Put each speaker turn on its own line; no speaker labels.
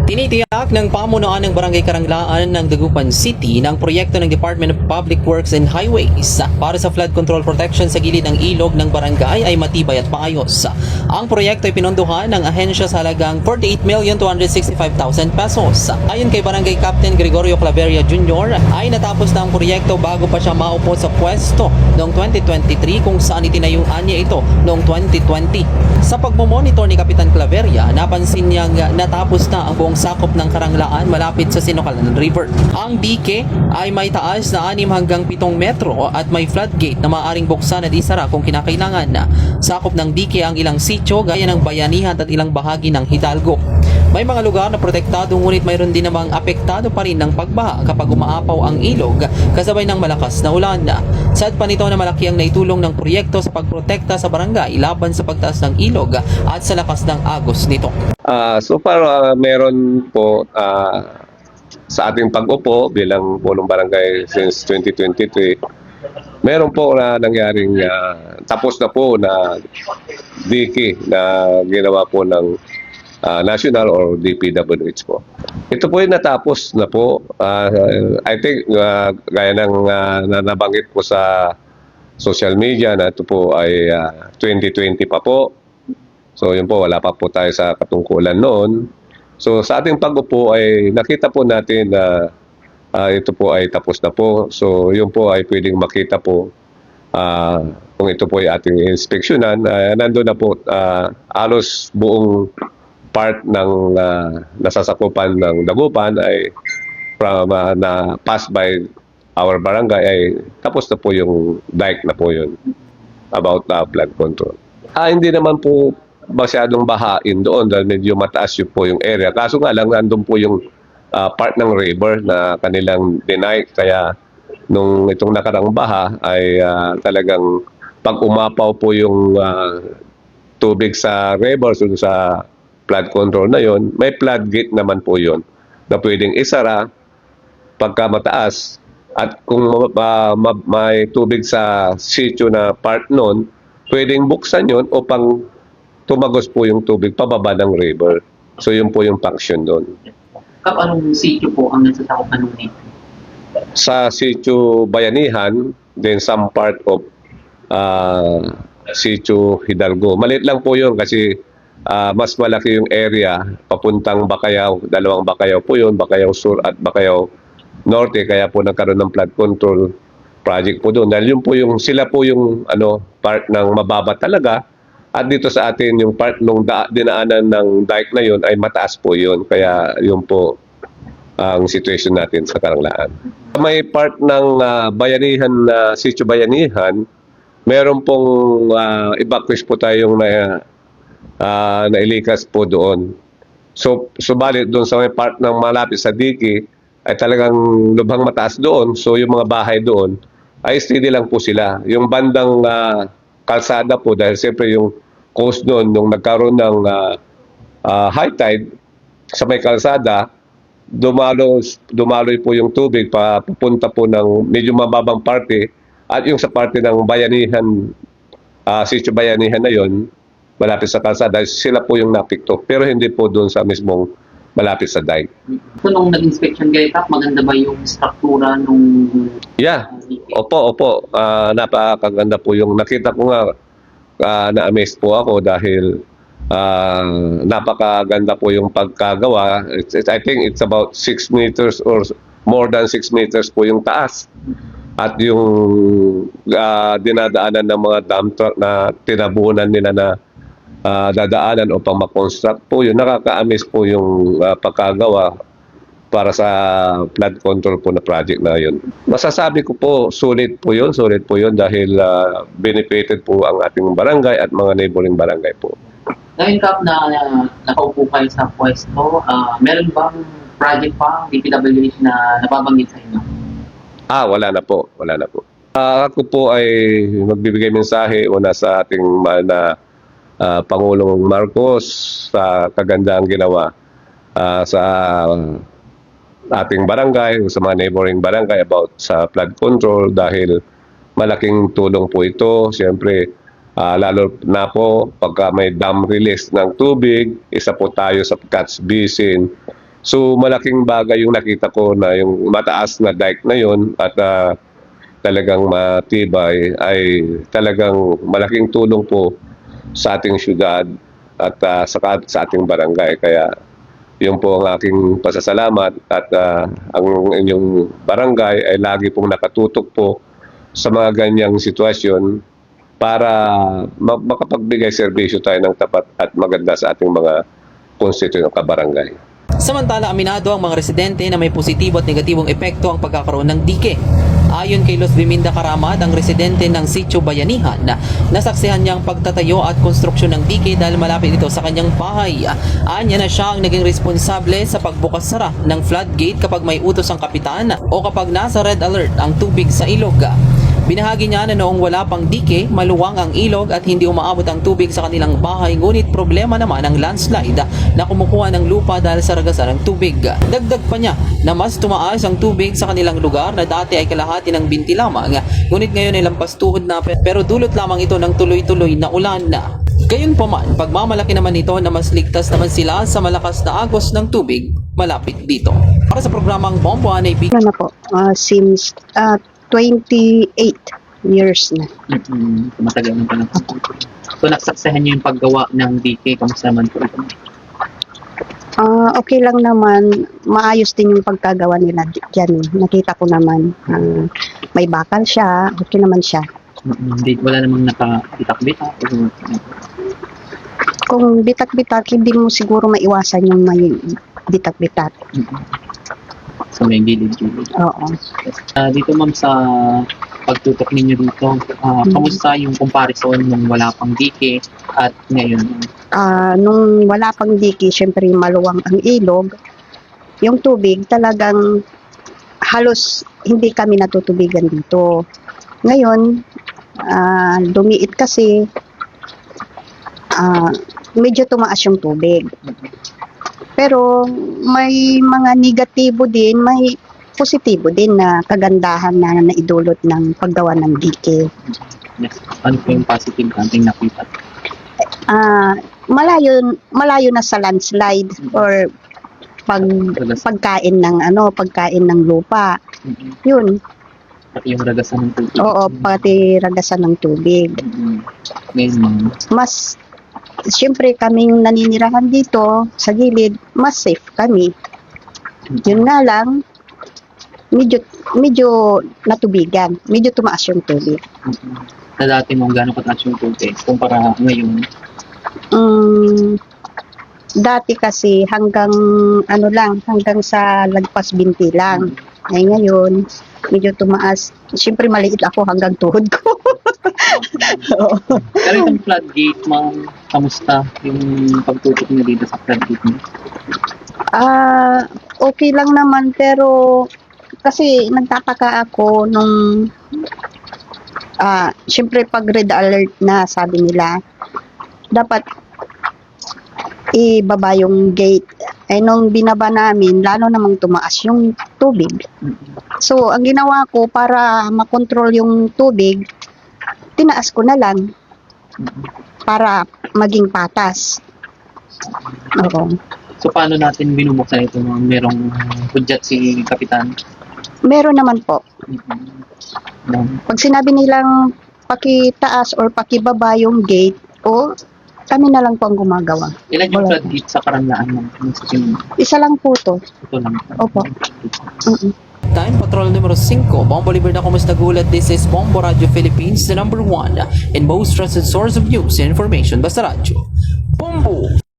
Tinitiyak ng pamunuan ng Barangay Karanglaan ng Dagupan City ng proyekto ng Department of Public Works and Highways para sa flood control protection sa gilid ng ilog ng barangay ay matibay at maayos. Ang proyekto ay pinondohan ng ahensya sa halagang 48,265,000 pesos. Ayon kay Barangay Captain Gregorio Claveria Jr. ay natapos na ang proyekto bago pa siya maupo sa pwesto noong 2023 kung saan itinayuan niya ito noong 2020. Sa pagmomonitor ni Kapitan Claveria, napansin niyang natapos na ang buong sakop ng Karanglaan malapit sa Sinocalan River. Ang dike ay may taas na 6 hanggang 7 metro at may floodgate na maaaring buksan at isara kung kinakailangan. Sakop ng dike ang ilang sitio gaya ng Bayanihan at ilang bahagi ng Hidalgo. May mga lugar na protektado ngunit mayroon din namang apektado pa rin ng pagbaha kapag umaapaw ang ilog kasabay ng malakas na ulan. Sad pa nito na malaki ang naitulong ng proyekto sa pagprotekta sa barangay laban sa pagtaas ng ilog at sa lakas ng agos nito.
So far, meron po sa ating pag-upo bilang punong barangay since 2023, meron po na nangyaring tapos na po na dike na ginawa po ng National or DPWH po. Ito po yung natapos na po. I think gaya ng nabanggit po sa social media na ito po ay 2020 pa po. So yun po, wala pa po tayo sa katungkulan noon. So sa ating pag-upo ay nakita po natin na ito po ay tapos na po. So yun po ay pwedeng makita po kung ito po ay ating inspeksyonan. Nandun na po halos buong part ng nasasakupan ng Dagupan ay from na pass by our barangay ay tapos na po yung dike na po yun about flood control. Hindi naman po masyadong bahain doon dahil medyo mataas yun po yung area. Kaso nga lang, nandun po yung part ng river na kanilang deny. Kaya nung itong nakarang baha ay talagang pag umapaw po yung tubig sa river, so sa flood control na yon, may floodgate naman po yon na pwedeng isara pagka mataas. At kung may tubig sa sitio na part nun, pwedeng buksan yon upang tumagos po yung tubig pababa ng river. So yun po yung function doon.
Anong sitio po ang nasasakupan ng dito?
Sa sitio Bayanihan, then some part of sitio Hidalgo. Maliit lang po yun kasi mas malaki yung area papuntang Bacayao. 2 Bacayao po yun, Bacayao Sur at Bacayao Norte. Kaya po nagkaroon ng flood control project po doon. Dahil yun po yung, sila po yung part ng mababa talaga. At dito sa atin, yung part nung dinaanan ng dike na yun ay mataas po yun. Kaya yun po ang situation natin sa Karanglaan. May part ng Bayanihan, Sitio Bayanihan, meron pong evacuees po tayong nailikas po doon. So subalit doon sa may part ng malapit sa dike ay talagang lubhang mataas doon. So yung mga bahay doon ay steady lang po sila. Yung bandang kalsada po, dahil siyempre yung coast noon, nung nagkaroon ng high tide sa may kalsada, dumaloy po yung tubig papunta po ng medyo mababang parte, at yung sa parte ng Bayanihan, Sitio Bayanihan na yon, malapit sa kalsada, sila po yung napikto. Pero hindi po doon sa mismong malapit sa dike.
So nung nag-inspection kayo, maganda ba yung struktura nung...
Yeah, opo. Napakaganda po yung nakita ko nga. Na-amaze po ako dahil napakaganda po yung pagkagawa. I think it's about 6 meters or more than 6 meters po yung taas. At yung dinadaanan ng mga dump truck na tinabunan nila na dadaanan upang makonstruct po yun. Nakaka-amaze po yung pagkagawa para sa flood control po na project na yun. Masasabi ko po, sulit po yun dahil benefited po ang ating barangay at mga neighboring barangay po.
Ngayon Kap, na nakaupo kayo sa pwesto, meron bang project pa, DPWH na nababanggit sa inyo?
Wala na po. Ako po ay magbibigay mensahe una sa ating mahal na Pangulong Marcos sa kagandang ginawa sa ating barangay, sa mga neighboring barangay about sa flood control dahil malaking tulong po ito. Siyempre, lalo na po pagka may dam release ng tubig, isa po tayo sa catch basin. So malaking bagay yung nakita ko na yung mataas na dike na yun at talagang matibay ay talagang malaking tulong po sa ating syudad at sa ating barangay. Kaya yun po ang aking pasasalamat at ang inyong barangay ay lagi pong nakatutok po sa mga ganyang sitwasyon para makapagbigay serbisyo tayo ng tapat at maganda sa ating mga konstituyong kabarangay.
Samantala, aminado ang mga residente na may positibo at negatibong epekto ang pagkakaroon ng dike. Ayon kay Luz Biminda Karamat, ang residente ng Sitio Bayanihan, nasaksihan niya ang pagtatayo at konstruksyon ng dike dahil malapit ito sa kanyang bahay. Anya na siya ang naging responsable sa pagbukas-sara ng floodgate kapag may utos ang kapitan o kapag nasa red alert ang tubig sa ilog. Binahagi niya na noong wala pang dike, maluwang ang ilog at hindi umaabot ang tubig sa kanilang bahay, ngunit problema naman ang landslide na kumukuha ng lupa dahil sa ragasan ng tubig. Dagdag pa niya na mas tumaas ang tubig sa kanilang lugar na dati ay kalahati ng binti lamang, ngunit ngayon ay lampas tuhod na, pero dulot lamang ito ng tuloy-tuloy na ulan. Gayunpaman, pagmamalaki naman ito na mas ligtas naman sila sa malakas na agos ng tubig malapit dito. Para sa programang Bombo Anay
Ano na po, since 28 years na.
Matagal na pala. So, nagsaksahan niyo yung paggawa ng DK. Kamusta naman po ito?
Okay lang naman, maayos din yung pagkagawa nila dyan. Nakita ko naman, may bakal siya, okay naman siya.
Wala namang nakabitak-bitak.
Kung bitak-bitak, hindi mo siguro maiwasan yung may bitak-bitak.
So, may gilid-gilid.
Oo.
Dito ma'am sa pagtutok ninyo dito, kamusta yung comparison nung wala pang DK at ngayon?
Nung wala pang diki, syempre maluwang ang ilog, yung tubig talagang halos hindi kami natutubigan dito. Ngayon, lumiit kasi, medyo tumaas yung tubig. Pero may mga negatibo din, may positibo din na kagandahan na naidulot ng paggawa ng dike.
Yes. Ano po yung positive nating nakita?
Malayo na sa landslide or pagkain ng lupa. Yun.
Pati yung ragasan ng tubig.
Oo, pati ragasan ng tubig.
Ngayon ma'am.
Mas siyempre kaming naninirahan dito sa gilid, mas safe kami. Yun nga lang, medyo natubigan, medyo tumaas yung tubig.
Sa dati mong gano'ng kataas yung tubig kumpara ngayon?
Dati kasi hanggang sa lagpas binti lang. Ay ngayon, medyo tumaas. Siyempre maliit ako hanggang tuhod ko. Oo.
Pero itong floodgate ma'am, kamusta yung pagtutok niyo dito sa floodgate niyo?
Okay lang naman, pero kasi nagtataka ako nung siyempre pag red alert na, sabi nila dapat ibaba yung gate. Ay nung binaba namin, lalo namang tumaas yung tubig. So ang ginawa ko para makontrol yung tubig, tinaas ko na lang para maging patas. Oo.
So paano natin binubuksan ito? Merong hudyat si Kapitan?
Meron naman po. Pag sinabi nilang pakitaas or pakibaba yung gate, kami na lang po ang gumagawa.
Ilan yung
Wala.
floodgate sa Karanlaan mo?
Isa lang po to.
Ito lang.
Opo.
Time Patrol numero 5, Bombo Liberda, kumusta gulat? This is Bombo Radio Philippines, the #1 and most trusted source of news and information. Basta Radio. Bombo!